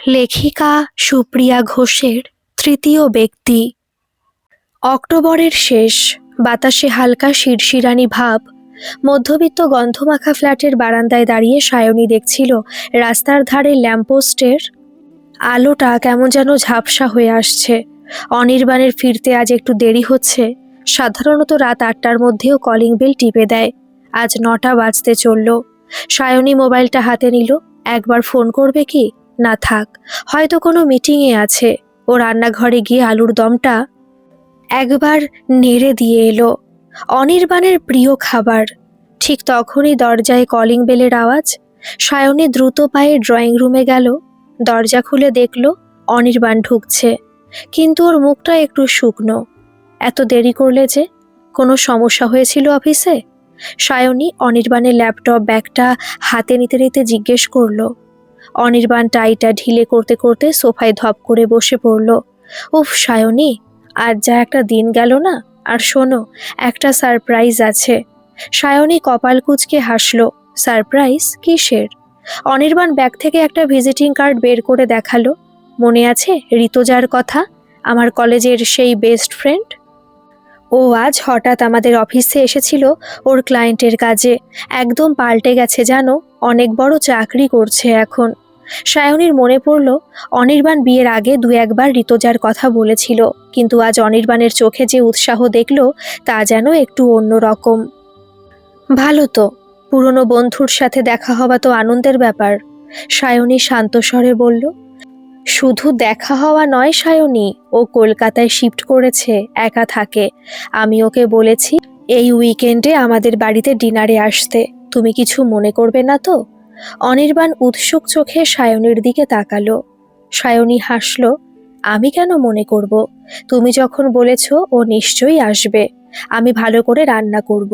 লেখিকা সুপ্রিয়া ঘোষের তৃতীয় ব্যক্তি। অক্টোবরের শেষ, বাতাসে হালকা শিরশিরানি ভাব। মধ্যবিত্ত গন্ধমাখা ফ্ল্যাটের বারান্দায় দাঁড়িয়ে সায়নী দেখছিল রাস্তার ধারে ল্যাম্পপোস্টের আলোটা কেমন যেন ঝাপসা হয়ে আসছে। অনির্বাণের ফিরতে আজ একটু দেরি হচ্ছে। সাধারণত রাত ৮টার মধ্যেও কলিং বেল টিপে দেয়, আজ ৯টা বাজতে চলল। সায়নী মোবাইলটা হাতে নিল। একবার ফোন করবে কি? না থাক, হয়তো কোনো মিটিংয়ে আছে। ও রান্নাঘরে গিয়ে আলুর দমটা একবার নেড়ে দিয়ে এলো। অনির্বাণের প্রিয় খাবার। ঠিক তখনই দরজায় কলিং বেলের আওয়াজ। সায়নী দ্রুত পায়ে ড্রয়িং রুমে গেল। দরজা খুলে দেখল অনির্বাণ ঢুকছে, কিন্তু ওর মুখটা একটু শুকনো। এত দেরি করলে যে? কোনো সমস্যা হয়েছিল অফিসে? সায়নী অনির্বাণের ল্যাপটপ ব্যাগটা হাতে নিতে নিতে জিজ্ঞেস করল। অনির্বাণ টাইটা ঢিলে করতে করতে সোফায় ধপ করে বসে পড়ল। উফ সায়নী, আজ যা একটা দিন গেল না। আর শোনো, একটা সারপ্রাইজ আছে। সায়নী কপাল কুঁচকে হাসল। সারপ্রাইজ কিসের? অনির্বাণ ব্যাগ থেকে একটা ভিজিটিং কার্ড বের করে দেখালো। মনে আছে ঋতুজার কথা, আমার কলেজের সেই বেস্ট ফ্রেন্ড? ও আজ হঠাৎ আমাদের অফিসে এসেছিল ওর ক্লায়েন্টের কাজে। একদম পাল্টে গেছে জানো, অনেক বড় চাকরি করছে এখন। সায়নীর মনে পড়ল অনির্বাণ বিয়ের আগে দু একবার ঋতুজার কথা বলেছিল, কিন্তু আজ অনির্বাণের চোখে যে উৎসাহ দেখল তা যেন একটু অন্যরকম। ভালো তো, পুরনো বন্ধুর সাথে দেখা হওয়া তো আনন্দের ব্যাপার। সায়নী শান্ত স্বরে বলল। শুধু দেখা হওয়া নয় সায়নী, ও কলকাতায় শিফট করেছে, একা থাকে। আমি ওকে বলেছি এই উইকেন্ডে আমাদের বাড়িতে ডিনারে আসতে। তুমি কিছু মনে করবে না তো? অনির্বাণ উৎসুক চোখে সায়নীর দিকে তাকালো। সায়নী হাসল। আমি কেন মনে করব? তুমি যখন বলেছ ও নিশ্চয়ই আসবে। আমি ভালো করে রান্না করব।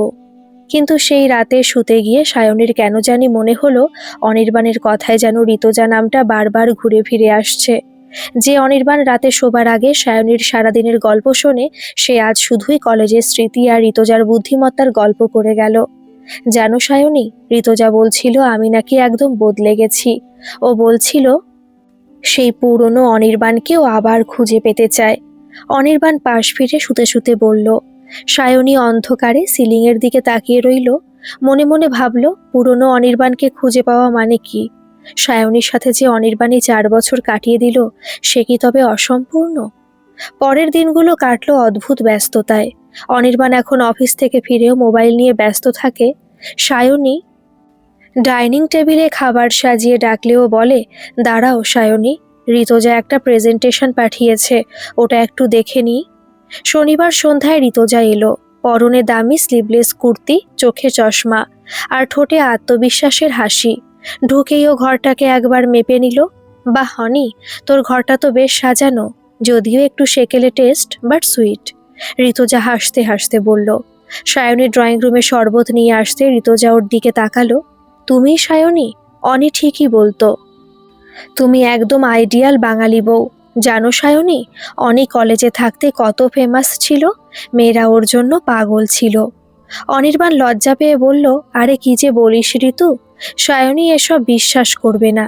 কিন্তু সেই রাতে শুতে গিয়ে সায়নীর কেন জানি মনে হলো অনির্বাণের কথায় যেন ঋতুজা নামটা বারবার ঘুরে ফিরে আসছে। যে অনির্বাণ রাতে শোবার আগে সায়নীর সারাদিনের গল্প শোনে, সে আজ শুধুই কলেজের স্মৃতি আর ঋতুজার বুদ্ধিমত্তার গল্প করে গেল। জানো সায়নী, ঋতুজা বলছিল আমি নাকি একদম বদলে গেছি। ও বলছিল সেই পুরনো অনির্বাণকেও আবার খুঁজে পেতে চায়। অনির্বাণ পাশ ফিরে শুতে শুতে বলল। সায়নী অন্ধকারে সিলিংয়ের দিকে তাকিয়ে রইল। মনে মনে ভাবল পুরনো অনির্বাণকে খুঁজে পাওয়া মানে কি? সায়নীর সাথে যে অনির্বাণী 4 বছর কাটিয়ে দিল, সে কি তবে অসম্পূর্ণ? পরের দিনগুলো কাটলো অদ্ভুত ব্যস্ততায়। অনির্বাণ এখন অফিস থেকে ফিরেও মোবাইল নিয়ে ব্যস্ত থাকে। সায়নী ডাইনিং টেবিলে খাবার সাজিয়ে ডাকলেও বলে, দাঁড়াও সায়নী, ঋতুজা একটা প্রেজেন্টেশন পাঠিয়েছে, ওটা একটু দেখে নিই। শনিবার সন্ধ্যায় ঋতুজা এলো। পরনে দামি স্লিভলেস কুর্তি, চোখে চশমা, আর ঠোঁটে আত্মবিশ্বাসের হাসি। ঢুকেই ও ঘরটাকে একবার মেপে নিল। বাহ হনি, তোর ঘরটা তো বেশ সাজানো, যদিও একটু সেকেলে টেস্ট, বাট সুইট। ঋতুজা হাসতে হাসতে বলল। সায়নী ড্রয়িং রুমে শরবত নিয়ে আসতে ঋতুজা ওর দিকে তাকালো। তুমি সায়নী? অনি ঠিকই বলতো, তুমি একদম আইডিয়াল বাঙালি বউ। জানো সায়নী, অনি কলেজে থাকতে কত ফেমাস ছিল, মেয়েরা ওর জন্য পাগল ছিল। অনির্বাণ লজ্জা পেয়ে বলল, আরে কি যে বলিস ঋতু, সায়নী এসব বিশ্বাস করবে না।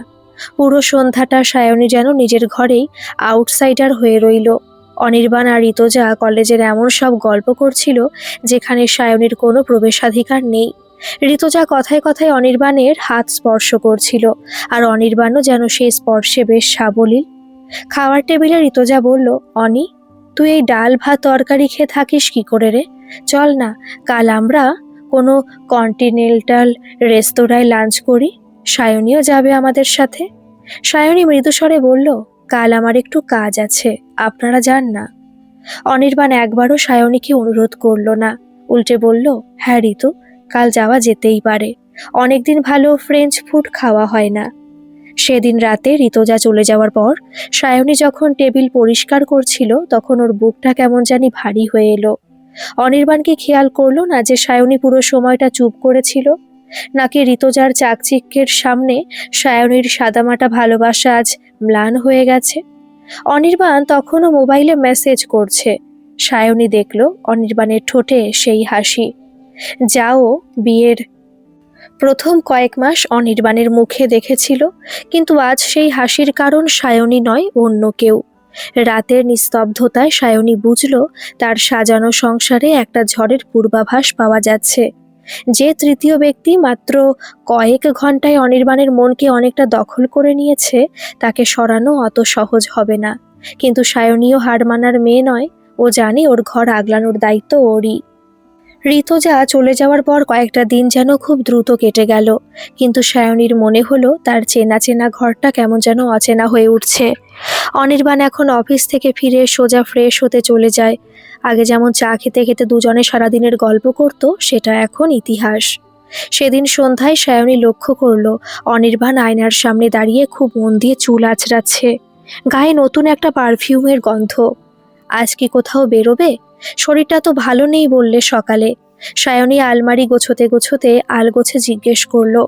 পুরো সন্ধ্যাটা সায়নী যেন নিজের ঘরেই আউটসাইডার হয়ে রইল। অনির্বাণ আর ঋতুজা কলেজের এমন সব গল্প করছিল যেখানে সায়নীর কোনো প্রবেশাধিকার নেই। ঋতুজা কথায় কথায় অনির্বাণের হাত স্পর্শ করছিল, আর অনির্বাণও যেন সেই স্পর্শে বেশ সাবলীল। খাওয়ার টেবিলে ঋতুজা বলল, অনি, তুই এই ডাল ভাত তরকারি খেয়ে থাকিস কি করে রে? চল না, কাল আমরা কোনো কন্টিনেন্টাল রেস্তোরাঁয় লাঞ্চ করি। সায়নীও যাবে আমাদের সাথে। সায়নী মৃদুস্বরে বলল, কাল আমার একটু কাজ আছে, আপনারা যান না। অনির্বাণ একবারও সায়নীকে অনুরোধ করল না, উল্টে বলল, হ্যাঁ ঋতু, কাল যাওয়া যেতেই পারে। অনেকদিন ভালো ফ্রেঞ্চ ফুড খাওয়া হয় না। সেদিন রাতে ঋতুজা চলে যাওয়ার পর সায়নী যখন টেবিল পরিষ্কার করছিল, তখন ওর বুকটা কেমন জানি ভারী হয়ে এলো। অনির্বাণ কি খেয়াল করলো না যে সায়নী পুরো সময়টা চুপ করেছিল? নাকি ঋতুজার চাকচিক্যের সামনে সায়নীর সাদামাটা ভালোবাসা আজ ম্লান হয়ে গেছে? অনির্বাণ তখনও মোবাইলে মেসেজ করছে। সায়নী দেখল অনির্বাণের ঠোঁটে সেই হাসি। যাও বিয়ের প্রথম কয়েক মাস অনির্বাণের মুখে দেখেছিল, কিন্তু আজ সেই হাসির কারণ সায়নী নয়, অন্য কেউ। রাতের নিস্তব্ধতায় সায়নী বুঝল তার সাজানো সংসারে একটা ঝড়ের পূর্বাভাস পাওয়া যাচ্ছে। যে তৃতীয় ব্যক্তি মাত্র কয়েক ঘন্টায় অনির্বাণের মনকে অনেকটা দখল করে নিয়েছে, তাকে সরানো অত সহজ হবে না। কিন্তু সায়নীও হার মানার মেয়ে নয়। ও জানে ওর ঘর আগলানোর দায়িত্ব ওরই। ঋতুজা চলে যাওয়ার পর কয়েকটা দিন যেন খুব দ্রুত কেটে গেল, কিন্তু সায়নীর মনে হলো তার চেনা চেনা ঘরটা কেমন যেন অচেনা হয়ে উঠছে। অনির্বাণ এখন অফিস থেকে ফিরে সোজা ফ্রেশ হতে চলে যায়। আগে যেমন চা খেতে খেতে দুজনে সারাদিনের গল্প করত, সেটা এখন ইতিহাস। সেদিন সন্ধ্যায় সায়নী লক্ষ্য করলো অনির্বাণ আয়নার সামনে দাঁড়িয়ে খুব মন দিয়ে চুল আঁচড়াচ্ছে। গায়ে নতুন একটা পারফিউমের গন্ধ। আজ কি কোথাও বেরোবে? শরীরটা তো ভালো নেই বললে সকালে। সায়নী আলমারি গোছতে গোছতে আলগোছে জিজ্ঞেস করলো।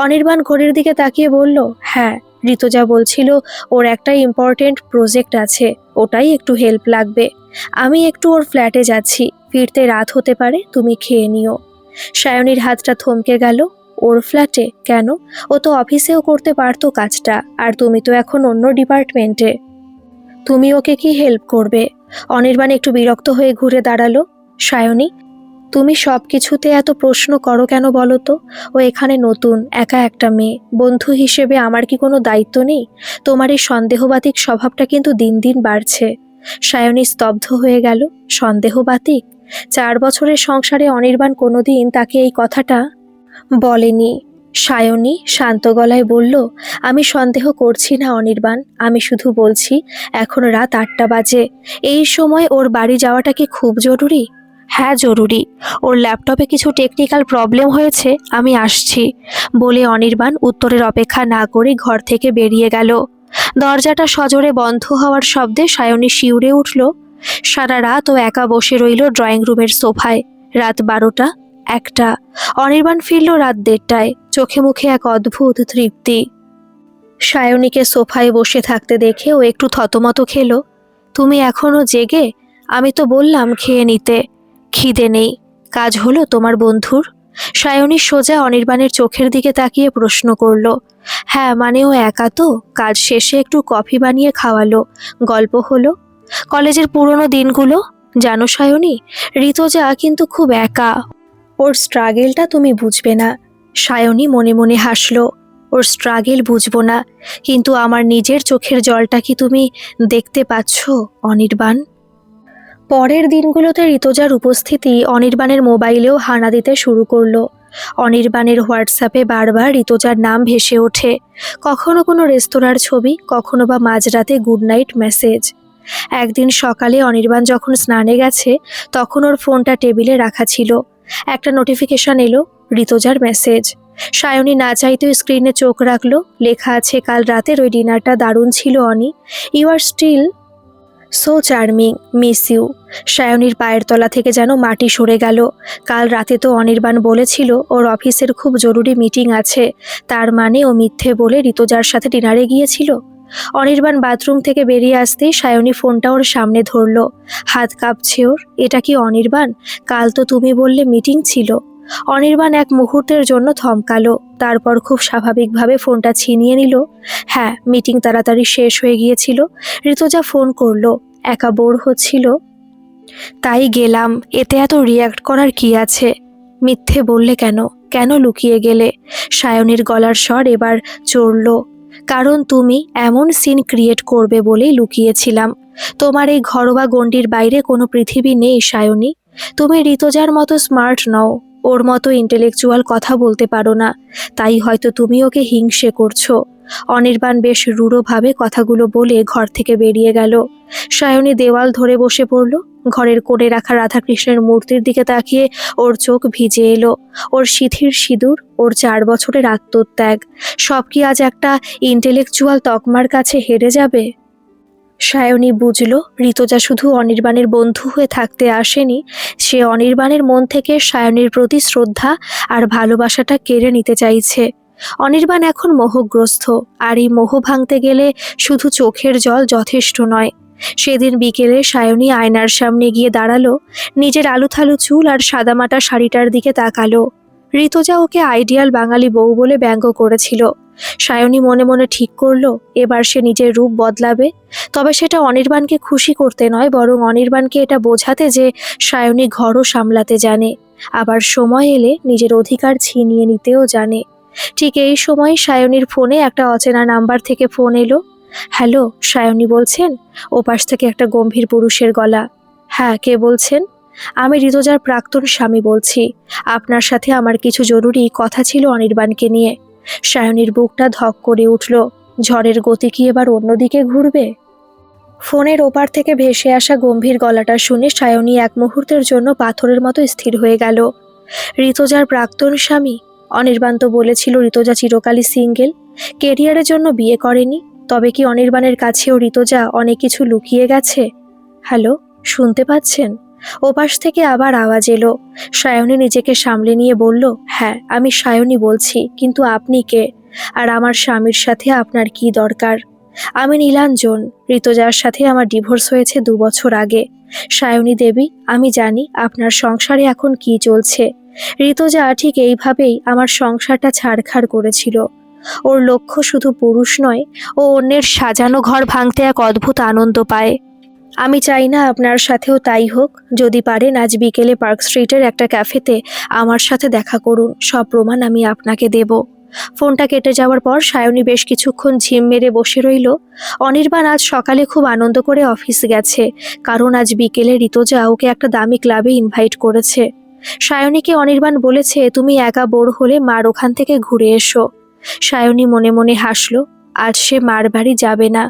অনির্বাণ ঘড়ির দিকে তাকিয়ে বলল, হ্যাঁ, ঋতুজা বলছিল ওর একটা ইম্পর্টেন্ট প্রজেক্ট আছে, ওটাই একটু হেল্প লাগবে। আমি একটু ওর ফ্ল্যাটে যাচ্ছি, ফিরতে রাত হতে পারে, তুমি খেয়ে নিও। সায়নীর হাতটা থমকে গেল। ওর ফ্ল্যাটে কেন? ও তো অফিসেও করতে পারতো কাজটা, আর তুমি তো এখন অন্য ডিপার্টমেন্টে। তুমি ওকে কি হেল্প করবে? অনির্বাণ একটু বিরক্ত হয়ে ঘুরে দাঁড়ালো। সায়নী, তুমি সব কিছুতে এত প্রশ্ন করো কেন বলো তো? ও এখানে নতুন, একা একটা মেয়ে। বন্ধু হিসেবে আমার কি কোনো দায়িত্ব নেই? তোমার এই সন্দেহবাতিক স্বভাবটা কিন্তু দিন দিন বাড়ছে। সায়নী স্তব্ধ হয়ে গেল। সন্দেহবাতিক? 4 বছরের সংসারে অনির্বাণ কোনোদিন তাকে এই কথাটা বলেনি। সায়নী শান্ত গলায় বলল, আমি সন্দেহ করছি না অনির্বাণ, আমি শুধু বলছি এখন রাত 8টা বাজে। এই সময় ওর বাড়ি যাওয়াটা কি খুব জরুরি? হ্যাঁ জরুরি। ওর ল্যাপটপে কিছু টেকনিক্যাল প্রবলেম হয়েছে, আমি আসছি বলে অনির্বাণ উত্তরের অপেক্ষা না করে ঘর থেকে বেরিয়ে গেল। দরজাটা সজোরে বন্ধ হওয়ার শব্দে সায়নী শিউরে উঠল। সারা রাত ও একা বসে রইল ড্রয়িং রুমের সোফায়। রাত 12টা, 1টা। অনির্বাণ ফিরল রাত 1:30টায়, চোখে মুখে এক অদ্ভুত তৃপ্তি। সায়নীকে সোফায় বসে থাকতে দেখে ও একটু থতমত খেল। তুমি এখনো জেগে? আমি তো বললাম খেয়ে নিতে। খিদে নেই। কাজ হলো তোমার বন্ধুর? সায়নী সোজা অনির্বাণের চোখের দিকে তাকিয়ে প্রশ্ন করল। হ্যাঁ, মানে ও একা তো, কাজ শেষে একটু কফি বানিয়ে খাওয়ালো, গল্প হলো। কলেজের পুরনো দিনগুলো? জানো সায়নী, ঋতুজা কিন্তু খুব একা। ওর স্ট্রাগেলটা তুমি বুঝবে না। সায়নী মনে মনে হাসল। ওর স্ট্রাগেল বুঝবো না, কিন্তু আমার নিজের চোখের জলটা কি তুমি দেখতে পাচ্ছ অনির্বাণ? পরের দিনগুলোতে ঋতুজার উপস্থিতি অনির্বাণের মোবাইলেও হানা দিতে শুরু করলো। অনির্বাণের হোয়াটসঅ্যাপে বারবার ঋতুজার নাম ভেসে ওঠে। কখনো কোনো রেস্তোরাঁর ছবি, কখনো বা মাঝরাতে গুড নাইট মেসেজ। একদিন সকালে অনির্বাণ যখন স্নানে গেছে, তখন ওর ফোনটা টেবিলে রাখা ছিল। একটা নোটিফিকেশন এলো, ঋতুজার মেসেজ। সায়নী না চাইতেও স্ক্রিনে চোখ রাখলো। লেখা আছে, কাল রাতের ওই ডিনারটা দারুণ ছিল Oni, you are still so charming, miss you. সায়নীর পায়ের তলা থেকে যেন মাটি সরে গেল। কাল রাতে তো অনির্বাণ বলেছিল ওর অফিসের খুব জরুরি মিটিং আছে, তার মানে ও মিথ্যে বলে ঋতুজার সাথে ডিনারে গিয়েছিল। অনির্বাণ বাথরুম থেকে বেরিয়ে আসতেই সায়নী ফোনটা ওর সামনে ধরলো। হাত কাঁপছে ওর। এটা কি অনির্বাণ? কাল তো তুমি বললে মিটিং ছিল। অনির্বাণ এক মুহূর্তের জন্য থমকালো, তারপর খুব স্বাভাবিকভাবে ফোনটা ছিনিয়ে নিল। হ্যাঁ, মিটিং তাড়াতাড়ি শেষ হয়ে গিয়েছিল। ঋতুজা ফোন করলো, একা বোর হচ্ছিল, তাই গেলাম। এতে এত রিয়্যাক্ট করার কি আছে? মিথ্যে বললে কেন? কেন লুকিয়ে গেলে? সায়নীর গলার স্বর এবার চড়ল। কারণ তুমি এমন সিন ক্রিয়েট করবে বলেই লুকিয়েছিলাম। তোমার এই ঘরোয়া গণ্ডির বাইরে কোনো পৃথিবী নেই সায়নী। তুমি ঋতুজার মতো স্মার্ট নও, ওর মতো ইন্টেলেকচুয়াল কথা বলতে পারো না, তাই হয়তো তুমি ওকে হিংসে করছো। অনির্বাণ বেশ রূঢ়ভাবে কথাগুলো বলে ঘর থেকে বেরিয়ে গেল। সায়নী দেওয়াল ধরে বসে পড়ল। ঘরের কোণে রাখা রাধাকৃষ্ণের মূর্তির দিকে তাকিয়ে ওর চোখ ভিজে এলো। ওর সিঁথির সিঁদুর, ওর 4 বছরের আত্মত্যাগ, সব কি আজ একটা ইন্টেলেকচুয়াল তকমার কাছে হেরে যাবে? সায়নী বুঝল ঋতুজা শুধু অনির্বাণের বন্ধু হয়ে থাকতে আসেনি, সে অনির্বাণের মন থেকে সায়নীর প্রতি শ্রদ্ধা আর ভালোবাসাটা কেড়ে নিতে চাইছে। অনির্বাণ এখন মোহগ্রস্ত, আর এই মোহ ভাঙতে গেলে শুধু চোখের জল যথেষ্ট নয়। সেদিন বিকেলে সায়নী আয়নার সামনে গিয়ে দাঁড়ালো। নিজের আলুথালু চুল আর সাদামাটা শাড়িটার দিকে তাকালো। ঋতুজা ওকে আইডিয়াল বাঙালি বউ বলে ব্যঙ্গ করেছিল। সায়নী মনে মনে ঠিক করলো এবার সে নিজের রূপ বদলাবে, তবে সেটা অনির্বাণকে খুশি করতে নয়, বরং অনির্বাণকে এটা বোঝাতে যে সায়নী ঘরও সামলাতে জানে, আবার সময় এলে নিজের অধিকার ছিনিয়ে নিতেও জানে। ঠিক এই সময় সায়নীর ফোনে একটা অচেনা নাম্বার থেকে ফোন এলো। হ্যালো, সায়নী বলছেন? ওপাশ থেকে একটা গম্ভীর পুরুষের গলা। হ্যাঁ, কে বলছেন? আমি ঋতুজার প্রাক্তন স্বামী বলছি। আপনার সাথে আমার কিছু জরুরি কথা ছিল অনির্বাণকে নিয়ে। সায়নীর বুকটা ধক করে উঠল। ঝড়ের গতি কি এবার অন্যদিকে ঘুরবে? ফোনের ওপার থেকে ভেসে আসা গম্ভীর গলাটা শুনে সায়নী এক মুহূর্তের জন্য পাথরের মতো স্থির হয়ে গেল। ঋতুজার প্রাক্তন স্বামী? অনির্বাণ তো বলেছিল ঋতুজা চিরকালই সিঙ্গেল, কেরিয়ারের জন্য বিয়ে করেনি। তবে কি অনির্বাণের কাছেও ঋতুজা অনেক কিছু লুকিয়ে গেছে? হ্যালো, শুনতে পাচ্ছেন? ওপাশ থেকে আবার আওয়াজ এলো। সায়নী নিজেকে সামলে নিয়ে বলল, হ্যাঁ আমি সায়নী বলছি, কিন্তু আপনি কে? আর আমার স্বামীর সাথে আপনার কি দরকার? আমি নীলাঞ্জন। ঋতুজার সাথে আমার ডিভোর্স হয়েছে 2 বছর আগে। সায়নী দেবী, আমি জানি আপনার সংসারে এখন কি চলছে। ঋতুজা ঠিক এইভাবেই আমার সংসারটা ছাড়খাড় করেছিল। ওর লক্ষ্য শুধু পুরুষ নয়, ও অন্যের সাজানো ঘর ভাঙতে এক অদ্ভুত আনন্দ পায়। আমি চাই না আপনার সাথেও তাই হোক। যদি পারেন আজ বিকেলে পার্ক স্ট্রিটের একটা ক্যাফেতে আমার সাথে দেখা করুন, সব প্রমাণ আমি আপনাকে দেব। ফোনটা কেটে যাওয়ার পর সায়নী বেশ কিছুক্ষণ ঝিম মেরে বসে রইল। অনির্বাণ আজ সকালে খুব আনন্দ করে অফিস গেছে, কারণ আজ বিকেলে ঋতুজা ওকে একটা দামি ক্লাবে ইনভাইট করেছে। সায়নীকে অনির্বাণ বলেছে, তুমি একা বোর হলে মার ওখান থেকে ঘুরে এসো। সায়নী মনে মনে হাসলো। আজ সে মার বাড়ি যাবে না,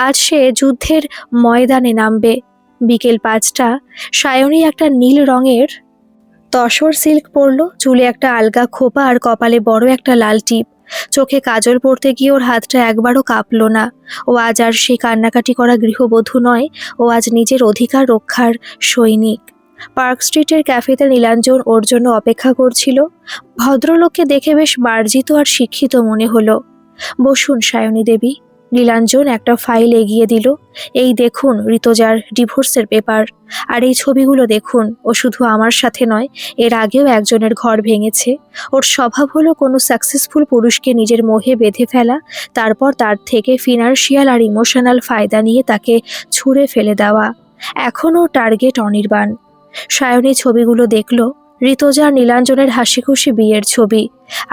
আজ সে যুদ্ধের ময়দানে নামবে। বিকেল 5টা। সায়নী একটা নীল রঙের তসর সিল্ক পরলো, চুলে একটা আলগা খোপা আর কপালে বড় একটা লাল টিপ। চোখে কাজল পরতে গিয়ে ওর হাতটা একবারও কাঁপলো না। ও আজ আর সেই কান্নাকাটি করা গৃহবধূ নয়, ও আজ নিজের অধিকার রক্ষার সৈনিক। পার্ক স্ট্রিটের ক্যাফেতে নীলাঞ্জন ওর জন্য অপেক্ষা করছিল। ভদ্রলোককে দেখে বেশ মার্জিত আর শিক্ষিত মনে হলো। বসুন সায়নী দেবী। নীলাঞ্জন একটা ফাইল এগিয়ে দিল। এই দেখুন ঋতুজার ডিভোর্সের পেপার। আর এই ছবিগুলো দেখুন, ও শুধু আমার সাথে নয়, এর আগেও একজনের ঘর ভেঙেছে। ওর স্বভাব হলো কোনো সাকসেসফুল পুরুষকে নিজের মোহে বেঁধে ফেলা, তারপর তার থেকে ফিনান্সিয়াল আর ইমোশনাল ফায়দা নিয়ে তাকে ছুঁড়ে ফেলে দেওয়া। এখনও টার্গেট অনির্বাণ। সায়নী ছবিগুলো দেখল। ঋতুজার নীলাঞ্জনের হাসিখুশি বিয়ের ছবি,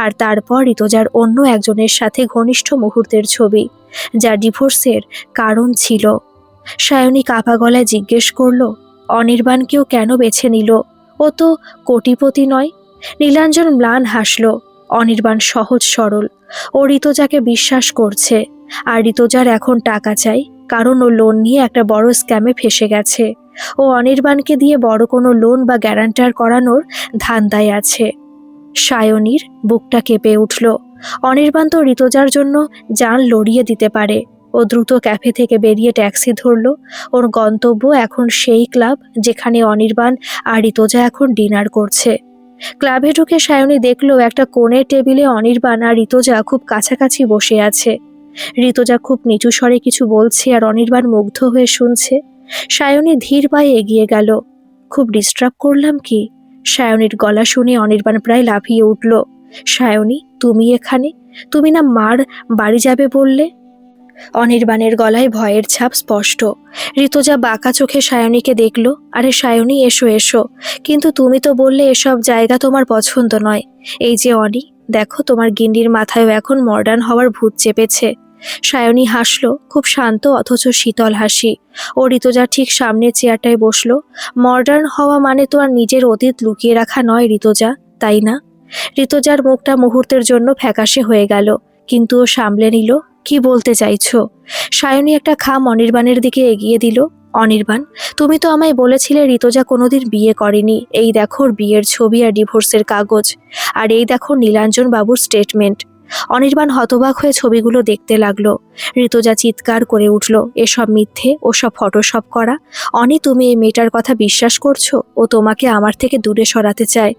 আর তারপর ঋতুজার অন্য একজনের সাথে ঘনিষ্ঠ মুহূর্তের ছবি, যা ডিভোর্সের কারণ ছিল। সায়নী কাঁপা গলায় জিজ্ঞেস করল, অনির্বাণকেও কেন বেছে নিল? ও তো কোটিপতি নয়। নীলাঞ্জন ম্লান হাসল। অনির্বাণ সহজ সরল, ও ঋতুজাকে বিশ্বাস করছে। আর ঋতুজার এখন টাকা চাই, কারণ ও লোন নিয়ে একটা বড় স্ক্যামে ফেসে গেছে। ও অনির্বাণকে দিয়ে বড় কোনো লোন বা গ্যারান্টার করানোর ধান্দায় আছে। সায়নীর বুকটা কেঁপে উঠল। অনির্বাণ তো ঋতুজার জন্য জান লড়িয়ে দিতে পারে। ও দ্রুত ক্যাফে থেকে বেরিয়ে ট্যাক্সি ধরল। ওর গন্তব্য এখন সেই ক্লাব যেখানে অনির্বাণ আর ঋতুজা এখন ডিনার করছে। ক্লাবে ঢুকে সায়নী দেখলো একটা কোণের টেবিলে অনির্বাণ আর ঋতুজা খুব কাছাকাছি বসে আছে। ঋতুজা খুব নিচু স্বরে কিছু বলছে আর অনির্বাণ মুগ্ধ হয়ে শুনছে। সায়নী ধীর পায়ে এগিয়ে গেল। খুব ডিস্টার্ব করলাম কি? সায়নীর গলা শুনে অনির্বাণ প্রায় লাফিয়ে উঠল। সায়নী, তুমি এখানে? তুমি না মার বাড়ি যাবে বললে? অনির্বাণের গলায় ভয়ের ছাপ স্পষ্ট। ঋতুজা বাঁকা চোখে সায়নীকে দেখল। আরে সায়নী, এসো এসো। কিন্তু তুমি তো বললে এসব জায়গা তোমার পছন্দ নয়। এই যে অনি, দেখো তোমার গিন্ডির মাথায়ও এখন মডার্ন হওয়ার ভূত চেপেছে। সায়নী হাসল, খুব শান্ত অথচ শীতল হাসি। ও ঋতুজার ঠিক সামনের চেয়ারটায় বসলো। মডার্ন হওয়া মানে তো আর নিজের অতীত লুকিয়ে রাখা নয় ঋতুজা, তাই না? ঋতুজার মুখটা মুহূর্তের জন্য ফ্যাকাশে হয়ে গেল, কিন্তু ও সামলে নিল। কি বলতে চাইছো? সায়নী একটা খাম অনির্বাণের দিকে এগিয়ে দিল। অনির্বাণ, তুমি তো আমায় বলেছিলে ঋতুজা কোনোদিন বিয়ে করেনি। এই দেখো ওর বিয়ের ছবি আর ডিভোর্সের কাগজ। আর এই দেখো নীলাঞ্জন বাবুর স্টেটমেন্ট। অনির্বাণ হতবাক হয়ে ছবিগুলো দেখতে লাগলো। ঋতুজা চিৎকার করে উঠল, এসব মিথ্যে, ওসব ফটোশপ করা। অনি, তুমি এই মেয়েটার কথা বিশ্বাস করছো? ও তোমাকে আমার থেকে দূরে সরাতে চায়।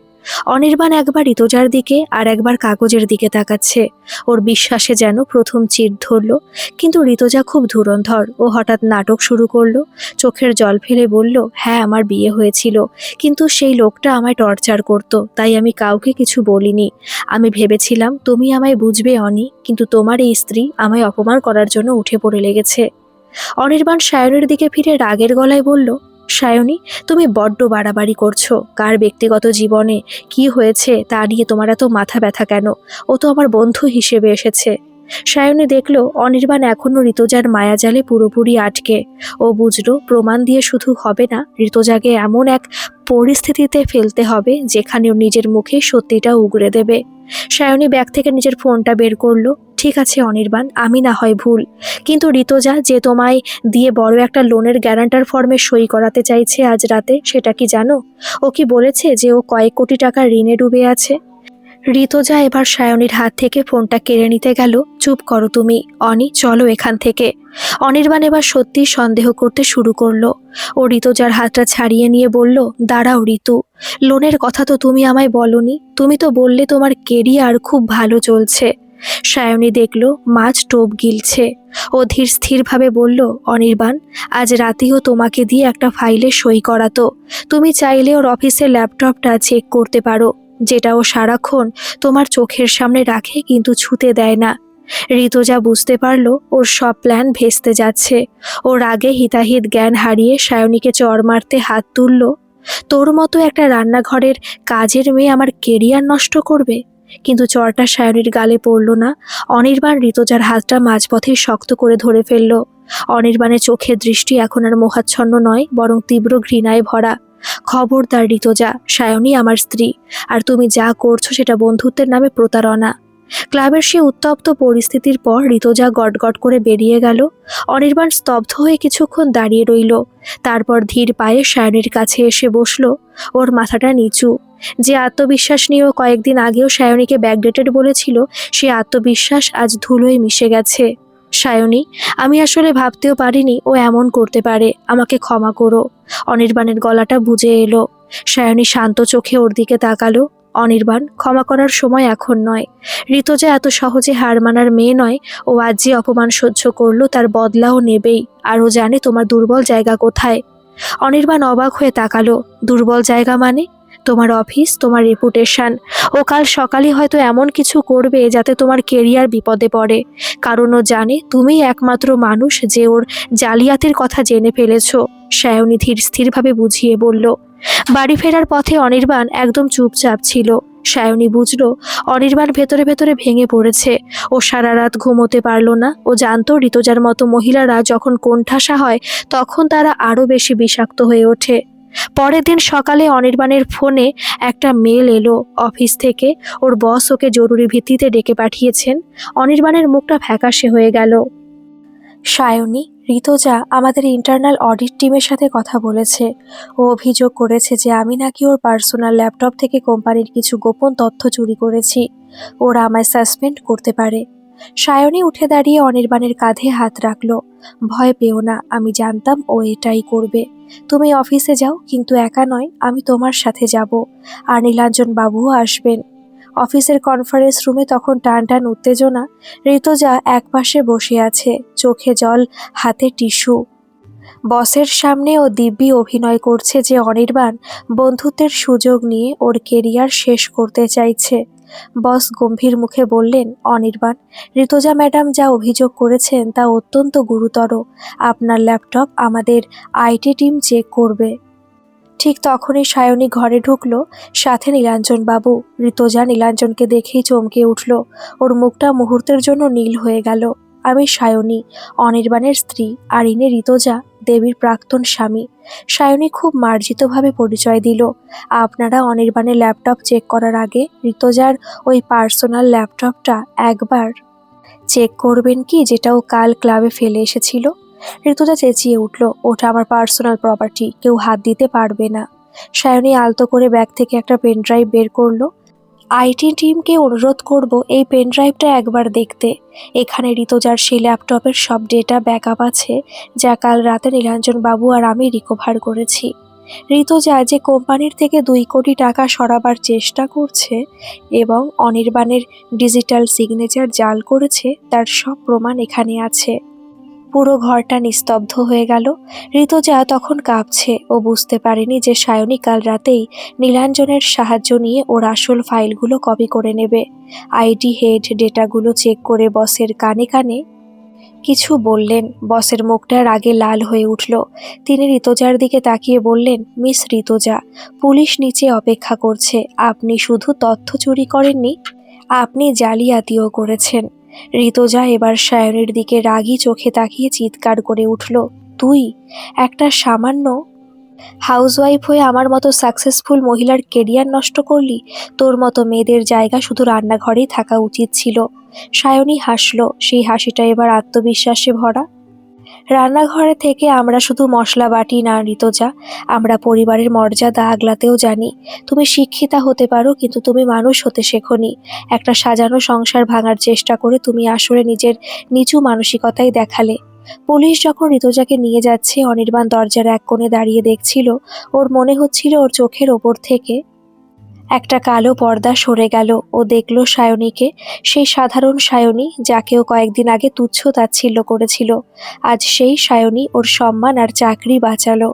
অনির্বাণ একবার ঋতুজার দিকে আর একবার কাগজের দিকে তাকাচ্ছে। ওর বিশ্বাসে যেন প্রথম চিড় ধরল। কিন্তু ঋতুজা খুব ধুরন্ধর। ও হঠাৎ নাটক শুরু করলো। চোখের জল ফেলে বলল, হ্যাঁ আমার বিয়ে হয়েছিল, কিন্তু সেই লোকটা আমায় টর্চার করতো, তাই আমি কাউকে কিছু বলিনি। আমি ভেবেছিলাম তুমি আমায় বুঝবে অনি, কিন্তু তোমার এই স্ত্রী আমায় অপমান করার জন্য উঠে পড়ে লেগেছে। অনির্বাণ সায়নের দিকে ফিরে রাগের গলায় বলল, সায়নী, তুমি বড্ড বাড়াবাড়ি করছো। কার ব্যক্তিগত জীবনে কি হয়েছে তা নিয়ে তোমার এত মাথা ব্যথা কেন? ও তো আমার বন্ধু হিসেবে এসেছে। সায়নী দেখল অনির্বাণ এখনো ঋতুজার মায়াজালে পুরোপুরি আটকে। ও বুঝলো প্রমাণ দিয়ে শুধু হবে না, ঋতুজাকে এমন এক পরিস্থিতিতে ফেলতে হবে যেখানে ওর নিজের মুখে সত্যিটা উগরে দেবে। সায়নী ব্যাগ থেকে নিজের ফোনটা বের করলো। ঠিক আছে অনির্বাণ, আমি না হয় ভুল, কিন্তু ঋতুজা যে তোমায় দিয়ে বড় একটা লোনের গ্যারান্টার ফর্মে সই করাতে চাইছে আজ রাতে, সেটা কি জানো? ও কি বলেছে যে ও কয়েক কোটি টাকা ঋণে ডুবে আছে? ঋতুজা এবার সায়নীর হাত থেকে ফোনটা কেড়ে নিতে গেল। চুপ করো তুমি, অনি, চলো এখান থেকে। অনির্বাণ এবার সত্যি সন্দেহ করতে শুরু করলো। ও ঋতুজার হাতটা ছাড়িয়ে নিয়ে বলল, দাঁড়াও ঋতু, লোনের কথা তো তুমি আমায় বলনি। তুমি তো বললে তোমার কেরিয়ার খুব ভালো চলছে। সায়নী দেখল মাছ টোপ গিলছে। ও ধীর স্থিরভাবে বলল, অনির্বাণ, আজ রাতেও তোমাকে দিয়ে একটা ফাইলে সই করাতো। তুমি চাইলে ওর অফিসের ল্যাপটপটা চেক করতে পারো, যেটা ও সারাক্ষণ তোমার চোখের সামনে রাখে কিন্তু ছুতে দেয় না। ঋতুজা বুঝতে পারল ওর সব প্ল্যান ভেস্তে যাচ্ছে। ওর আগে হিতাহিত জ্ঞান হারিয়ে সায়নীকে চড় মারতে হাত তুলল। তোর মতো একটা রান্নাঘরের কাজের মেয়ে আমার কেরিয়ার নষ্ট করবে? কিন্তু চড়টা সায়নীর গালে পড়ল না। অনির্বাণ ঋতুজার হাতটা মাঝপথেই শক্ত করে ধরে ফেলল। অনির্বাণের চোখের দৃষ্টি এখন আর মোহাচ্ছন্ন নয়, বরং তীব্র ঘৃণায় ভরা। খবরদার ঋতুজা, সায়নী আমার স্ত্রী, আর তুমি যা করছো সেটা বন্ধুত্বের নামে প্রতারণা। ক্লাবের সে উত্তপ্ত পরিস্থিতির পর ঋতুজা গটগট করে বেরিয়ে গেল। অনির্বাণ স্তব্ধ হয়ে কিছুক্ষণ দাঁড়িয়ে রইল। তারপর ধীর পায়ে সায়নীর কাছে এসে বসলো। ওর মাথাটা নিচু। যে আত্মবিশ্বাস নিয়ে ও কয়েকদিন আগেও সায়নীকে ব্যাকডেটেড বলেছিল, সে আত্মবিশ্বাস আজ ধুলোয় মিশে গেছে। সায়নী, আমি আসলে ভাবতেও পারিনি ও এমন করতে পারে। আমাকে ক্ষমা করো। অনির্বাণের গলাটা বুঝে এলো। সায়নী শান্ত চোখে ওর দিকে তাকালো। অনির্বাণ, ক্ষমা করার সময় এখন নয়। ঋতুজা এত সহজে হার মানার মেয়ে নয়। ও আজ যে অপমান সহ্য করলো তার বদলাও নেবেই। আর ও জানে তোমার দুর্বল জায়গা কোথায়। অনির্বাণ অবাক হয়ে তাকালো। দুর্বল জায়গা মানে? তোমার অফিস, তোমার রেপুটেশন। ও কাল সকালে হয়তো এমন কিছু করবে যাতে তোমার কেরিয়ার বিপদে পড়ে, কারণ ও জানে তুমিই একমাত্র মানুষ যে ওর জালিয়াতির কথা জেনে ফেলেছো। সায়নী ধীর স্থিরভাবে বুঝিয়ে বলল। বাড়ি ফেরার পথে অনির্বাণ একদম চুপচাপ ছিল। সায়নী বুঝলো অনির্বাণ ভেতরে ভেতরে ভেঙে পড়েছে। ও সারা রাত ঘুমোতে পারল না। ও জানতো ঋতুজার মতো মহিলারা যখন কোণঠাসা হয় তখন তারা আরো বেশি বিষাক্ত হয়ে ওঠে। পরের দিন সকালে অনির্বাণের ফোনে একটা মেল এলো অফিস থেকে। ওর বস ওকে জরুরি ভিত্তিতে ডেকে পাঠিয়েছেন। অনির্বাণের মুখটা ফ্যাকাশে হয়ে গেল। সায়নী, ঋতুজা আমাদের ইন্টারনাল অডিট টিমের সাথে কথা বলেছে। ও অভিযোগ করেছে যে আমি নাকি ওর পার্সোনাল ল্যাপটপ থেকে কোম্পানির কিছু গোপন তথ্য চুরি করেছি। ওরা আমায় সাসপেন্ড করতে পারে। সায়নী উঠে দাঁড়িয়ে অনির্বাণের কাঁধে হাত রাখলো। ভয় পেও না, আমি জানতাম ও এটাই করবে। তুমি অফিসে যাও, কিন্তু একা নয়, আমি তোমার সাথে যাব। আর নীলাঞ্জন বাবুও আসবেন। অফিসের কনফারেন্স রুমে তখন টান টান উত্তেজনা। ঋতুজা একপাশে বসে আছে, চোখে জল, হাতে টিস্যু। বসের সামনে ও দিব্যি অভিনয় করছে যে অনির্বাণ বন্ধুত্বের সুযোগ নিয়ে ওর কেরিয়ার শেষ করতে চাইছে। বস গম্ভীর মুখে বললেন, অনির্বাণ, ঋতুজা ম্যাডাম যা অভিযোগ করেছেন তা অত্যন্ত গুরুতর। আপনার ল্যাপটপ আমাদের আইটি টিম চেক করবে। ঠিক তখনই সায়নী ঘরে ঢুকলো, সাথে নীলাঞ্জন বাবু। ঋতুজা নীলাঞ্জনকে দেখেই চমকে উঠল। ওর মুখটা মুহূর্তের জন্য নীল হয়ে গেল। আমি সায়নী, অনির্বাণের স্ত্রী, আর ইনি ঋতুজা, দেবীর প্রাক্তন স্বামী। সায়নী খুব মার্জিতভাবে পরিচয় দিল। আপনারা অনির্বাণের ল্যাপটপ চেক করার আগে ঋতুজার ওই পার্সোনাল ল্যাপটপটা একবার চেক করবেন কি, যেটা ও কাল ক্লাবে ফেলে এসেছিল? ঋতুজা চেঁচিয়ে উঠল, ওটা আমার পার্সোনাল প্রপার্টি, কেউ হাত দিতে পারবে না। সায়নী আলতো করে ব্যাগ থেকে একটা পেনড্রাইভ বের করলো। আইটি টিমকে অনুরোধ করব এই পেনড্রাইভটা একবার দেখতে। এখানে ঋতুজার সেই ল্যাপটপের সব ডেটা ব্যাকআপ আছে, যা কাল রাতে নীলাঞ্জন বাবু আর আমি রিকভার করেছি। ঋতুজা যে কোম্পানির থেকে 2 কোটি টাকা সরাবার চেষ্টা করছে এবং অনির্বাণের ডিজিটাল সিগনেচার জাল করেছে তার সব প্রমাণ এখানে আছে। পুরো ঘরটা নিস্তব্ধ হয়ে গেল। ঋতুজা তখন কাঁপছে। ও বুঝতে পারেনি যে সায়নী কাল রাতেই নীলাঞ্জনের সাহায্য নিয়ে ওর আসল ফাইলগুলো কপি করে নেবে। আইডি হেড ডেটাগুলো চেক করে বসের কানে কানে কিছু বললেন। বসের মুখটা রাগে লাল হয়ে উঠল। তিনি ঋতুজার দিকে তাকিয়ে বললেন, মিস ঋতুজা, পুলিশ নিচে অপেক্ষা করছে। আপনি শুধু তথ্য চুরি করেননি, আপনি জালিয়াতিও করেছেন। ঋতুজা এবার সায়নীর দিকে রাগী চোখে তাকিয়ে চিৎকার করে উঠল, তুই একটা সামান্য হাউসওয়াইফ হয়ে আমার মতো সাকসেসফুল মহিলার কেরিয়ার নষ্ট করলি? তোর মতো মেয়েদের জায়গা শুধু রান্নাঘরেই থাকা উচিত ছিল। সায়নী হাসল, সেই হাসিটা এবার আত্মবিশ্বাসে ভরা। রান্নাঘরে থেকে আমরা শুধু মশলা বাটি না ঋতুজা, আমরা পরিবারের মর্যাদা আগলাতেও জানি। তুমি শিক্ষিতা হতে পারো, কিন্তু তুমি মানুষ হতে শেখোনি। একটা সাজানো সংসার ভাঙার চেষ্টা করে তুমি আসলে নিজের নিচু মানসিকতাই দেখালে। পুলিশ যখন ঋতুজাকে নিয়ে যাচ্ছে, অনির্বাণ দরজার এক কোণে দাঁড়িয়ে দেখছিল। ওর মনে হচ্ছিল ওর চোখের ওপর থেকে একটা কালো পর্দা সরে গেল। ও দেখল সায়নীকে, সেই সাধারণ সায়নী যাকে ও কয়েকদিন আগে তুচ্ছ তাচ্ছিল্য করেছিল। আজ সেই সায়নী ওর সম্মান আর চাকরি বাঁচালো।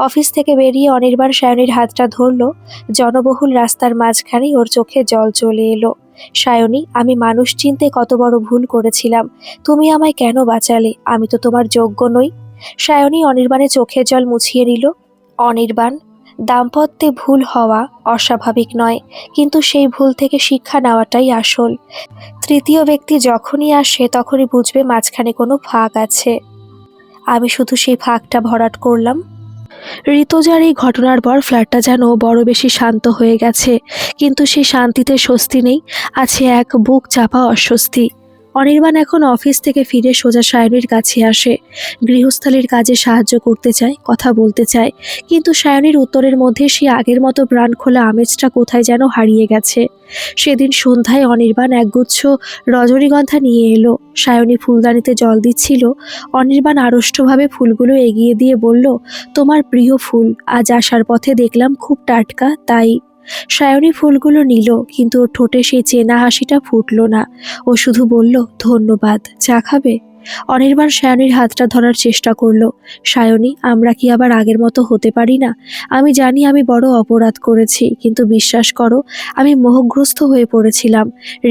অফিস থেকে বেরিয়ে অনির্বাণ সায়নীর হাতটা ধরল। জনবহুল রাস্তার মাঝখানেই ওর চোখে জল চলে এলো। সায়নী, আমি মানুষ চিনতে কত বড় ভুল করেছিলাম। তুমি আমায় কেন বাঁচালে? আমি তো তোমার যোগ্য নই। সায়নী অনির্বাণের চোখের জল মুছিয়ে নিল। অনির্বাণ, দাম্পত্যে ভুল হওয়া অস্বাভাবিক নয়, কিন্তু সেই ভুল থেকে শিক্ষা নেওয়াটাই আসল। তৃতীয় ব্যক্তি যখনই আসে তখনই বুঝবে মাঝখানে কোনো ফাঁক আছে। আমি শুধু সেই ফাঁকটা ভরাট করলাম। ঋতুজার এই ঘটনার পর ফ্ল্যাটটা যেন বড় বেশি শান্ত হয়ে গেছে, কিন্তু সেই শান্তিতে স্বস্তি নেই, আছে এক বুক চাপা অস্বস্তি। অনির্বাণ এখন অফিস থেকে ফিরে সোজা সায়নীর কাছে আসে। গৃহস্থালির কাজে সাহায্য করতে চায়, কথা বলতে চায়, কিন্তু সায়নীর উত্তরের মধ্যে সেই আগের মতো প্রাণখোলা আমেজটা কোথায় যেন হারিয়ে গেছে। সেদিন সন্ধ্যায় অনির্বাণ একগুচ্ছ রজনীগন্ধা নিয়ে এলো। সায়নী ফুলদানিতে জল দিচ্ছিল। অনির্বাণ আড়ষ্টভাবে ফুলগুলো এগিয়ে দিয়ে বলল, তোমার প্রিয় ফুল, আজ আসার পথে দেখলাম খুব টাটকা, তাই। সায়নী ফুলগুলো নিল, কিন্তু ওর ঠোঁটে সেই চেনা হাসিটা ফুটল না। ও শুধু বলল, ধন্যবাদ। চা খাবে? অনির্বাণ সায়নীর হাতটা ধরার চেষ্টা করলো। সায়নী, আমরা কি আবার আগের মতো হতে পারি না? আমি জানি আমি বড় অপরাধ করেছি, কিন্তু বিশ্বাস করো, আমি মোহগ্রস্ত হয়ে পড়েছিলাম।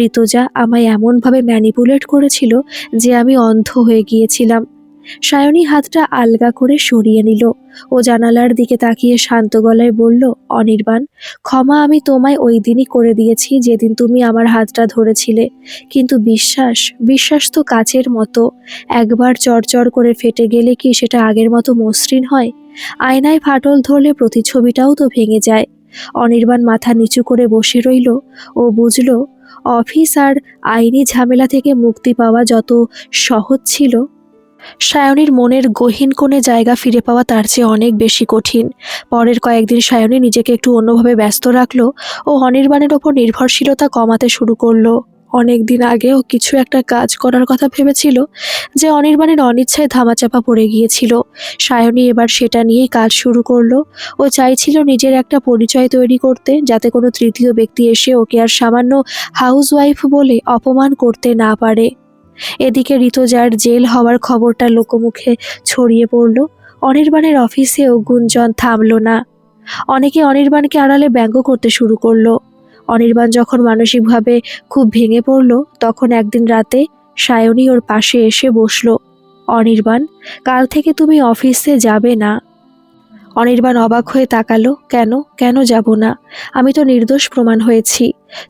ঋতুজা আমায় এমনভাবে ম্যানিপুলেট করেছিল যে আমি অন্ধ হয়ে গিয়েছিলাম। সায়নী হাতটা আলগা করে সরিয়ে নিল। ও জানালার দিকে তাকিয়ে শান্ত গলায় বলল, অনির্বাণ, ক্ষমা আমি তোমায় ওই দিনই করে দিয়েছি যেদিন তুমি আমার হাতটা ধরেছিলে, কিন্তু বিশ্বাস, বিশ্বাস তো কাচের মতো। একবার চড়চড় করে ফেটে গেলে কি সেটা আগের মতো মসৃণ হয়? আয়নায় ফাটল ধরলে প্রতিছবিটাও তো ভেঙে যায়। অনির্বাণ মাথা নিচু করে বসে রইল। ও বুঝল, অফিস আর আইনি ঝামেলা থেকে মুক্তি পাওয়া যত সহজ ছিল, সায়নীর মনের গহীন কোণে জায়গা ফিরে পাওয়া তার চেয়ে অনেক বেশি কঠিন। পরের কয়েকদিন সায়নী নিজেকে একটু অন্যভাবে ব্যস্ত রাখলো। ও অনির্বাণের ওপর নির্ভরশীলতা কমাতে শুরু করলো। অনেক দিন আগেও কিছু একটা কাজ করার কথা ভেবেছিল, যে অনির্বাণের অনিচ্ছায় ধামাচাপা পড়ে গিয়েছিল। সায়নী এবার সেটা নিয়েই কাজ শুরু করলো। ও চাইছিল নিজের একটা পরিচয় তৈরি করতে, যাতে কোনো তৃতীয় ব্যক্তি এসে ওকে আর সামান্য হাউসওয়াইফ বলে অপমান করতে না পারে। এদিকে ঋতুজার জেল হওয়ার খবরটা লোকমুখে ছড়িয়ে পড়ল। অনির্বাণের অফিসেও গুঞ্জন থামল না। অনেকে অনির্বাণকে আড়ালে ব্যঙ্গ করতে শুরু করলো। অনির্বাণ যখন মানসিকভাবে খুব ভেঙে পড়ল, তখন একদিন রাতে সায়নী ওর পাশে এসে বসলো। অনির্বাণ, কাল থেকে তুমি অফিসে যাবে না। অনির্বাণ অবাক হয়ে তাকালো। কেন? কেন যাব না? আমি তো নির্দোষ প্রমাণ হয়েছি।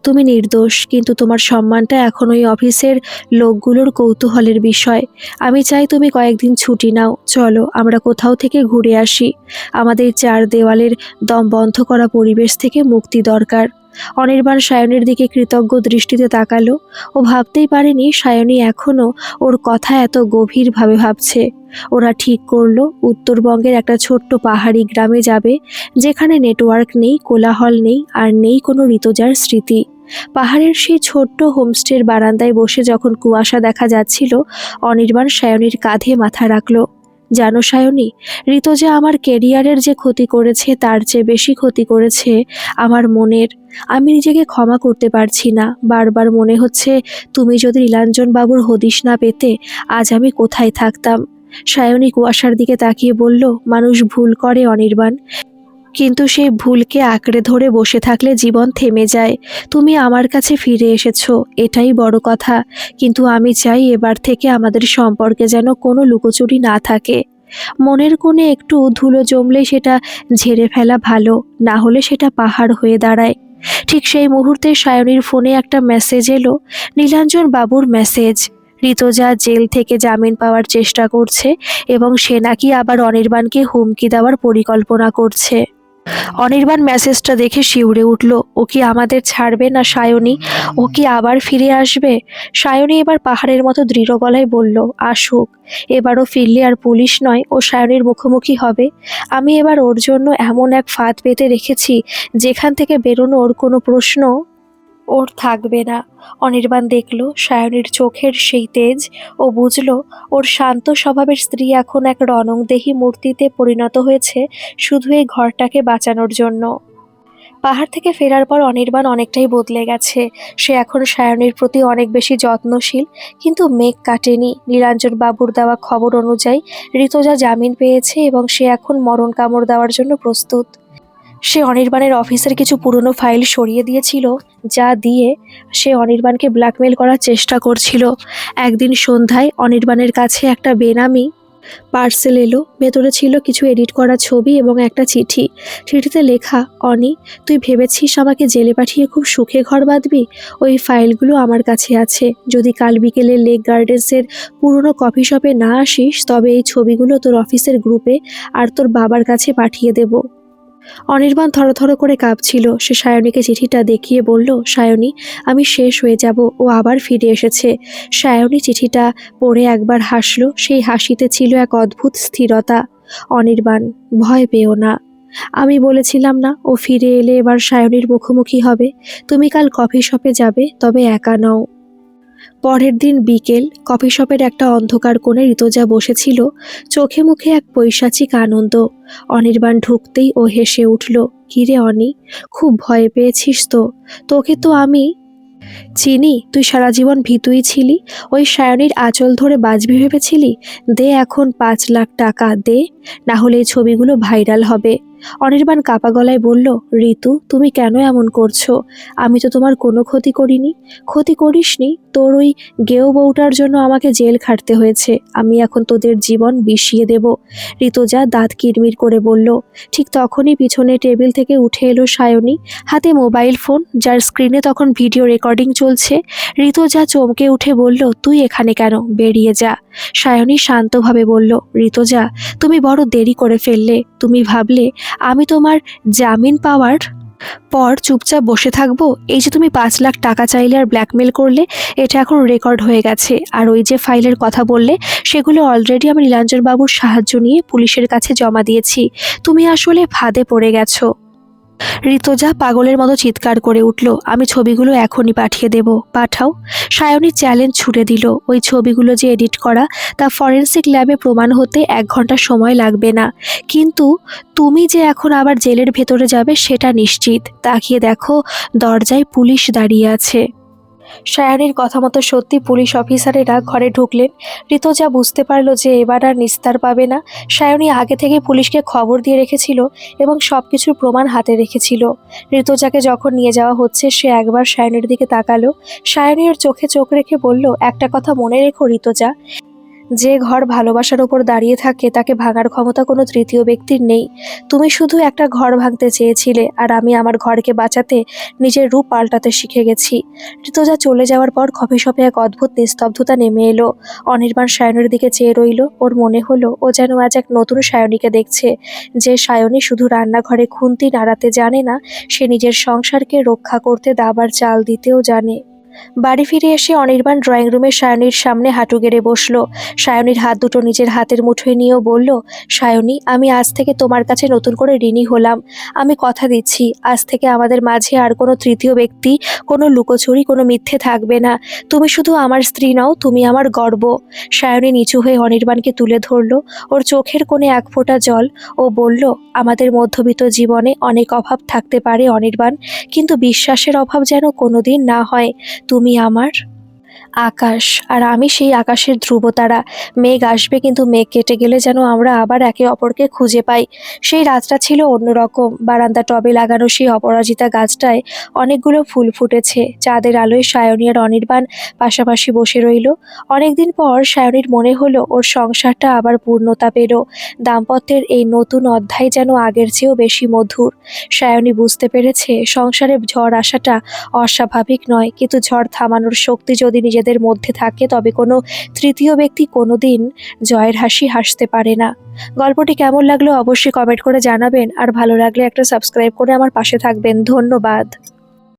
তুমি নির্দোষ, কিন্তু তোমার সম্মানটা এখন ওই অফিসের লোকগুলোর কৌতূহলের বিষয়। আমি চাই তুমি কয়েকদিন ছুটি নাও। চলো আমরা কোথাও থেকে ঘুরে আসি। আমাদের চার দেওয়ালের দম বন্ধ করা পরিবেশ থেকে মুক্তি দরকার। অনির্বাণ সায়নীর দিকে কৃতজ্ঞ দৃষ্টিতে তাকালো। ও ভাবতেই পারেনি সায়নী এখনও ওর কথা এত গভীরভাবে ভাবছে। ওরা ঠিক করলো উত্তরবঙ্গের একটা ছোট্ট পাহাড়ি গ্রামে যাবে, যেখানে নেটওয়ার্ক নেই, কোলাহল নেই, আর নেই কোনো ঋতুজার স্মৃতি। পাহাড়ের সেই ছোট্ট হোমস্টের বারান্দায় বসে যখন কুয়াশা দেখা যাচ্ছিল, অনির্বাণ সায়নীর কাঁধে মাথা রাখল। জানো সায়নী, ঋতুজা আমার কেরিয়ারের যে ক্ষতি করেছে তার চেয়ে বেশি ক্ষতি করেছে আমার মনের। আমি নিজেকে ক্ষমা করতে পারছি না। বারবার মনে হচ্ছে তুমি যদি নীলাঞ্জন বাবুর হদিশ না পেতে আজ আমি কোথায় থাকতাম। সায়নী কুয়াশার দিকে তাকিয়ে বলল, মানুষ ভুল করে অনির্বাণ, কিন্তু সেই ভুলকে আঁকড়ে ধরে বসে থাকলে জীবন থেমে যায়। তুমি আমার কাছে ফিরে এসেছো, এটাই বড় কথা। কিন্তু আমি চাই এবার থেকে আমাদের সম্পর্কে যেন কোনো লুকোচুরি না থাকে। মনের কোণে একটু ধুলো জমলে সেটা ঝেড়ে ফেলা ভালো, না হলে সেটা পাহাড় হয়ে দাঁড়ায়। ঠিক সেই মুহূর্তে সায়নীর ফোনে একটা মেসেজ এলো, নীলাঞ্জন বাবুর মেসেজ। ঋতুজা জেল থেকে জামিন পাওয়ার চেষ্টা করছে এবং সে নাকি আবার অনির্বাণকে হুমকি দেওয়ার পরিকল্পনা করছে। অনির্বাণ মেসেজটা দেখে শিউরে উঠল। ও কি আমাদের ছাড়বে না সায়নী? ও কি আবার ফিরে আসবে? সায়নী এবার পাহাড়ের মতো দৃঢ় গলায় বলল, আসুক। এবারও ফিরলে আর পুলিশ নয়, ও সায়নীর মুখোমুখি হবে। আমি এবার ওর জন্য এমন এক ফাঁদ পেতে রেখেছি যেখান থেকে বেরোনো ওর কোনো প্রশ্ন ওর থাকবে না। অনির্বাণ দেখল সায়নীর চোখের সেই তেজ। ও বুঝল ওর শান্ত স্বভাবের স্ত্রী এখন এক রণংদেহী মূর্তিতে পরিণত হয়েছে শুধু এই ঘরটাকে বাঁচানোর জন্য। পাহাড় থেকে ফেরার পর অনির্বাণ অনেকটাই বদলে গেছে। সে এখন সায়নীর প্রতি অনেক বেশি যত্নশীল। কিন্তু মেঘ কাটেনি। নীলাঞ্জন বাবুর দেওয়া খবর অনুযায়ী ঋতুজা জামিন পেয়েছে এবং সে এখন মরণ কামড় দেওয়ার জন্য প্রস্তুত। সে অনির্বাণের অফিসের কিছু পুরনো ফাইল সরিয়ে দিয়েছিল, যা দিয়ে সে অনির্বাণকে ব্ল্যাকমেল করার চেষ্টা করছিল। একদিন সন্ধ্যায় অনির্বাণের কাছে একটা বেনামি পার্সেল এলো। ভেতরে ছিল কিছু এডিট করা ছবি এবং একটা চিঠি। চিঠিতে লেখা, অনি, তুই ভেবেছিস আমাকে জেলে পাঠিয়ে খুব সুখে ঘর বাঁধবি? ওই ফাইলগুলো আমার কাছে আছে। যদি কাল বিকেলে লেক গার্ডেন্সের পুরনো কফি শপে না আসিস তবে এই ছবিগুলো তোর অফিসের গ্রুপে আর তোর বাবার কাছে পাঠিয়ে দেব। অনির্বাণ থরথর করে কাঁপছিল। সে সায়নীকে চিঠিটা দেখিয়ে বলল, সায়নী, আমি শেষ হয়ে যাব। ও আবার ফিরে এসেছে। সায়নী চিঠিটা পড়ে একবার হাসল। সেই হাসিতে ছিল এক অদ্ভুত স্থিরতা। অনির্বাণ, ভয় পেও না। আমি বলেছিলাম না ও ফিরে এলে এবার সায়নীর মুখোমুখি হবে। তুমি কাল কফি শপে যাবে, তবে একা নও। পরের দিন বিকেল, কফি শপের একটা অন্ধকার কোণে ঋতুজা বসেছিল, চোখে মুখে এক পৈশাচিক আনন্দ। অনির্বাণ ঢুকতেই ও হেসে উঠল। কিরে অনি, খুব ভয় পেয়েছিস তো? তোকে তো আমি চিনি। তুই সারা জীবন ভীতুই ছিলি। ওই সায়নীর আঁচল ধরে বাঁচবি ভেবেছিলি? দে এখন 5 লাখ টাকা দে, না হলে এই ছবিগুলো ভাইরাল হবে। অনির্বাণ কাপা গলায় বলল, ঋতু, তুমি কেন এমন করছো? আমি তো তোমার কোনো ক্ষতি করিনি। ক্ষতি করিসনি। তোর ওই গেও বউটার জন্য আমাকে জেল খাটতে হয়েছে। আমি এখন তোদের জীবন বিষিয়ে দেব। ঋতুজা দাঁত কিরমির করে বলল। ঠিক তখনই পিছনে টেবিল থেকে উঠে এলো সায়নী, হাতে মোবাইল ফোন, যার স্ক্রিনে তখন ভিডিও রেকর্ডিং চলছে। ঋতুজা চমকে উঠে বলল, তুই এখানে কেন? বেরিয়ে যা। সায়নী শান্তভাবে বলল, ঋতুজা, তুমি বড় দেরি করে ফেললে। তুমি ভাবলে আমি তোমার জামিন পাওয়ার পর চুপচাপ বসে থাকবো? এই যে তুমি 5 লাখ টাকা চাইলে আর ব্ল্যাকমেল করলে, এটা এখন রেকর্ড হয়ে গেছে। আর ওই যে ফাইলের কথা বললে, সেগুলো অলরেডি আমি নীলাঞ্জন বাবুর সাহায্য নিয়ে পুলিশের কাছে জমা দিয়েছি। তুমি আসলে ফাঁদে পড়ে গেছো। ঋতুজা পাগলের মতো চিৎকার করে উঠল, আমি ছবিগুলো এখনই পাঠিয়ে দেব। পাঠাও। সায়নী চ্যালেঞ্জ ছুড়ে দিল। ওই ছবিগুলো যে এডিট করা তা ফরেনসিক ল্যাবে প্রমাণ হতে 1 ঘন্টা সময় লাগবে না। কিন্তু তুমি যে এখন আবার জেলের ভেতরে যাবে সেটা নিশ্চিত। তাকিয়ে দেখো, দরজায় পুলিশ দাঁড়িয়ে আছে। সায়নীর কথা মতো সত্যি পুলিশ অফিসারেরা ঘরে ঢুকলেন। ঋতুজা বুঝতে পারল যে এবার আর নিস্তার পাবে না। সায়নী আগে থেকে পুলিশকে খবর দিয়ে রেখেছিল এবং সবকিছুর প্রমাণ হাতে রেখেছিল। ঋতুজাকে যখন নিয়ে যাওয়া হচ্ছে সে একবার সায়নীর দিকে তাকালো। সায়নী ওর চোখে চোখ রেখে বলল, একটা কথা মনে রেখো ঋতুজা, যে ঘর ভালোবাসার ওপর দাঁড়িয়ে থাকে তাকে ভাঙার ক্ষমতা কোনো তৃতীয় ব্যক্তির নেই। তুমি শুধু একটা ঘর ভাঙতে চেয়েছিলে, আর আমি আমার ঘরকে বাঁচাতে নিজের রূপ পাল্টাতে শিখে গেছি। ঋতুজা চলে যাওয়ার পর কফি শপে এক অদ্ভুত নিস্তব্ধতা নেমে এলো। অনির্বাণ সায়নীর দিকে চেয়ে রইল। ওর মনে হলো ও যেন আজ এক নতুন সায়নীকে দেখছে। যে সায়নী শুধু রান্নাঘরে খুন্তি নাড়াতে জানে না, সে নিজের সংসারকে রক্ষা করতে দাবার চাল দিতেও জানে। বাড়ি ফিরে এসে অনির্বাণ ড্রয়িং রুমে সায়নীর সামনে হাঁটু গেড়ে বসলো। সায়নীর হাত দুটো নিজের হাতের মুঠোয় নিয়েও বলল, সায়নী, আমি আজ থেকে তোমার কাছে নতুন করে ঋণী হলাম। আমি কথা দিচ্ছি, আজ থেকে আমাদের মাঝে আর কোনো তৃতীয় ব্যক্তি, কোনো লুকোচুরি, কোনো মিথ্যে থাকবে না। তুমি শুধু আমার স্ত্রী নও, তুমি আমার গর্ব। সায়নী নিচু হয়ে অনির্বাণকে তুলে ধরলো, ওর চোখের কোণে এক ফোঁটা জল। ও বলল, আমাদের মধ্যবিত্ত জীবনে অনেক অভাব থাকতে পারে অনির্বাণ, কিন্তু বিশ্বাসের অভাব যেন কোনোদিন না হয়। তুমি আমার আকাশ, আর আমি সেই আকাশের ধ্রুবতারা। মেঘ আসবে, কিন্তু মেঘ কেটে গেলে যেন আমরা আবার একে অপরকে খুঁজে পাই। সেই রাতটা ছিল অন্যরকম। বারান্দা টবে লাগানো সেই অপরাজিতা গাছটায় অনেকগুলো ফুল ফুটেছে। চাঁদের আলোয় সায়নী আর অনির্বাণ পাশাপাশি বসে রইল। অনেকদিন পর সায়নীর মনে হলো ওর সংসারটা আবার পূর্ণতা পেল। দাম্পত্যের এই নতুন অধ্যায় যেন আগের চেয়েও বেশি মধুর। সায়নী বুঝতে পেরেছে সংসারে ঝড় আসাটা অস্বাভাবিক নয়, কিন্তু ঝড় থামানোর শক্তি যদি নিজেদের মধ্যে থাকে, তবে কোনো তৃতীয় ব্যক্তি কোনোদিন জয়ের হাসি হাসতে পারে না। গল্পটি কেমন লাগলো অবশ্যই কমেন্ট করে জানাবেন, আর ভালো লাগলে একটা সাবস্ক্রাইব করে আমার পাশে থাকবেন। ধন্যবাদ।